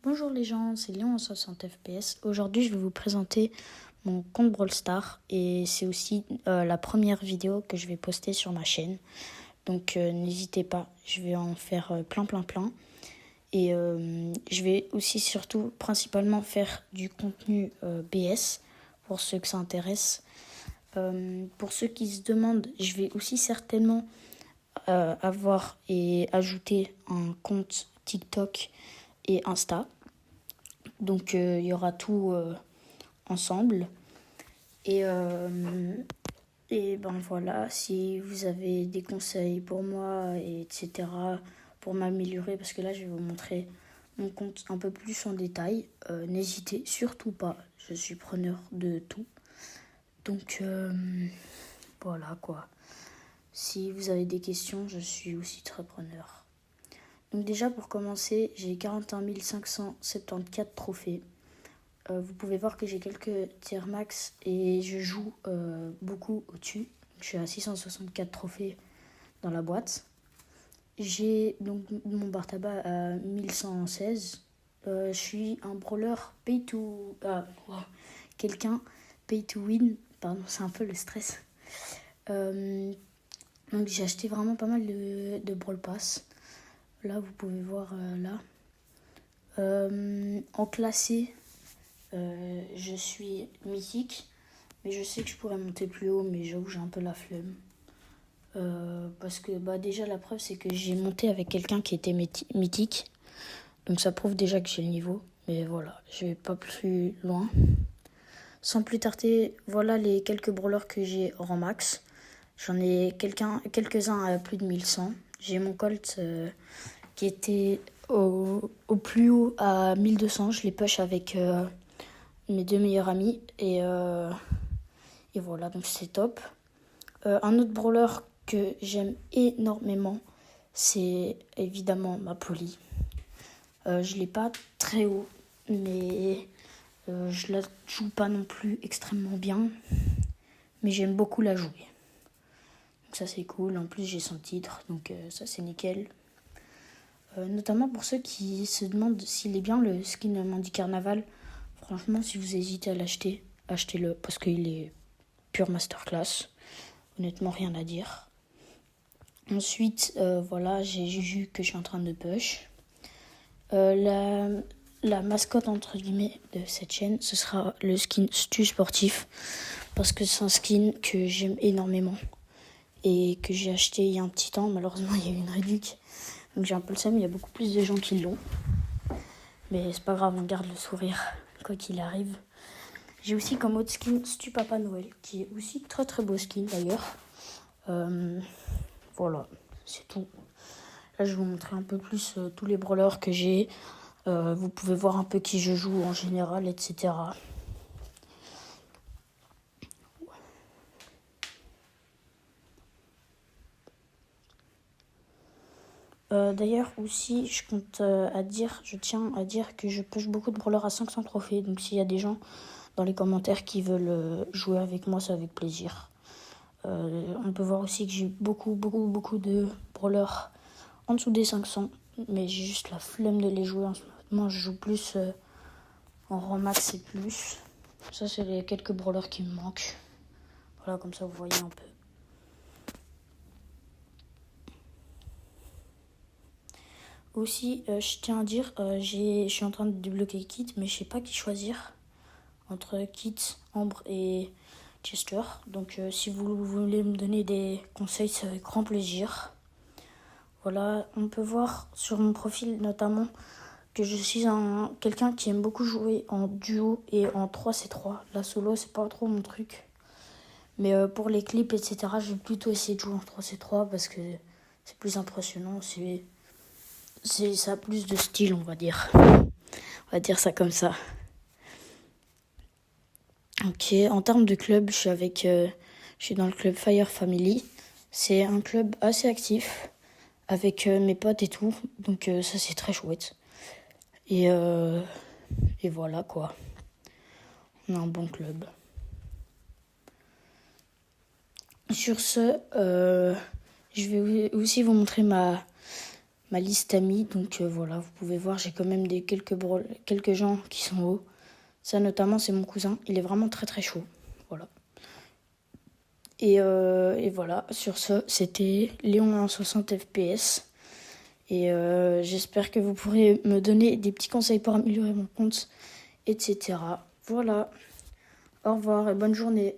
Bonjour les gens, c'est Léon en 60 FPS. Aujourd'hui, je vais vous présenter mon compte Brawl Stars et c'est aussi la première vidéo que je vais poster sur ma chaîne. Donc n'hésitez pas, je vais en faire plein. Et je vais aussi surtout principalement faire du contenu BS pour ceux que ça intéresse. Pour ceux qui se demandent, je vais aussi certainement avoir et ajouter un compte TikTok et Insta. Donc il y aura tout ensemble. Et ben voilà, si vous avez des conseils pour moi, etc., pour m'améliorer, parce que là je vais vous montrer mon compte un peu plus en détail, n'hésitez surtout pas, je suis preneur de tout. Donc voilà quoi. Si vous avez des questions, je suis aussi très preneur. Donc déjà pour commencer, j'ai 41 574 trophées. Vous pouvez voir que j'ai quelques tiers max et je joue beaucoup au-dessus. Je suis à 664 trophées dans la boîte. J'ai donc mon bar tabac à 1116. Je suis un brawler pay to... quelqu'un pay to win. Pardon, c'est un peu le stress. Donc j'ai acheté vraiment pas mal de Brawl Pass. Là, vous pouvez voir là. En classé, je suis mythique, mais je sais que je pourrais monter plus haut, mais j'avoue j'ai un peu la flemme. Parce que déjà la preuve c'est que j'ai monté avec quelqu'un qui était mythique, donc ça prouve déjà que j'ai le niveau. Mais voilà, je vais pas plus loin. Sans plus tarder, voilà les quelques brawlers que j'ai rang max. J'en ai quelques-uns à plus de 1100. J'ai mon Colt qui était au plus haut à 1200. Je l'ai push avec mes deux meilleurs amis. Et voilà, donc c'est top. Un autre brawler que j'aime énormément, c'est évidemment ma Polly. Je l'ai pas très haut, mais je la joue pas non plus extrêmement bien. Mais j'aime beaucoup la jouer. Donc ça c'est cool. En plus j'ai son titre, donc ça c'est nickel. Notamment pour ceux qui se demandent s'il est bien le skin Mandy Carnaval. Franchement, si vous hésitez à l'acheter, achetez-le parce qu'il est pure masterclass. Honnêtement, rien à dire. Ensuite, voilà, j'ai Juju que je suis en train de push. La mascotte, entre guillemets, de cette chaîne, ce sera le skin Stu Sportif. Parce que c'est un skin que j'aime énormément. Et que j'ai acheté il y a un petit temps. Malheureusement, il y a eu une réduction. Donc j'ai un peu le seum, il y a beaucoup plus de gens qui l'ont. Mais c'est pas grave, on garde le sourire, quoi qu'il arrive. J'ai aussi comme autre skin Stu Papa Noël, qui est aussi très très beau skin d'ailleurs. Voilà, c'est tout. Là, je vais vous montrer un peu plus tous les brawlers que j'ai. Vous pouvez voir un peu qui je joue en général, etc. D'ailleurs aussi, je tiens à dire que je push beaucoup de brawlers à 500 trophées. Donc s'il y a des gens dans les commentaires qui veulent jouer avec moi, c'est avec plaisir. On peut voir aussi que j'ai beaucoup de brawlers en dessous des 500. Mais j'ai juste la flemme de les jouer en ce moment. Je joue plus en rang max et plus. Ça, c'est les quelques brawlers qui me manquent. Voilà, comme ça, vous voyez un peu. Aussi, je tiens à dire, je suis en train de débloquer Kit, mais je sais pas qui choisir entre Kit, Ambre et Chester. Donc, si vous voulez me donner des conseils, c'est avec grand plaisir. Voilà, on peut voir sur mon profil notamment que je suis quelqu'un qui aime beaucoup jouer en duo et en 3C3. La solo, c'est pas trop mon truc. Mais pour les clips, etc., je vais plutôt essayer de jouer en 3C3 parce que c'est plus impressionnant. Ça a plus de style, on va dire. On va dire ça comme ça. Ok, en termes de club, je suis dans le club Fire Family. C'est un club assez actif avec mes potes et tout. Donc ça, c'est très chouette. Et voilà quoi. On a un bon club. Sur ce, je vais aussi vous montrer ma liste amis. Donc voilà, vous pouvez voir, j'ai quand même quelques gens qui sont hauts. Ça notamment, c'est mon cousin. Il est vraiment très très chaud. Voilà. Et voilà, sur ce, c'était Léon en 60 FPS. Et j'espère que vous pourrez me donner des petits conseils pour améliorer mon compte, etc. Voilà. Au revoir et bonne journée.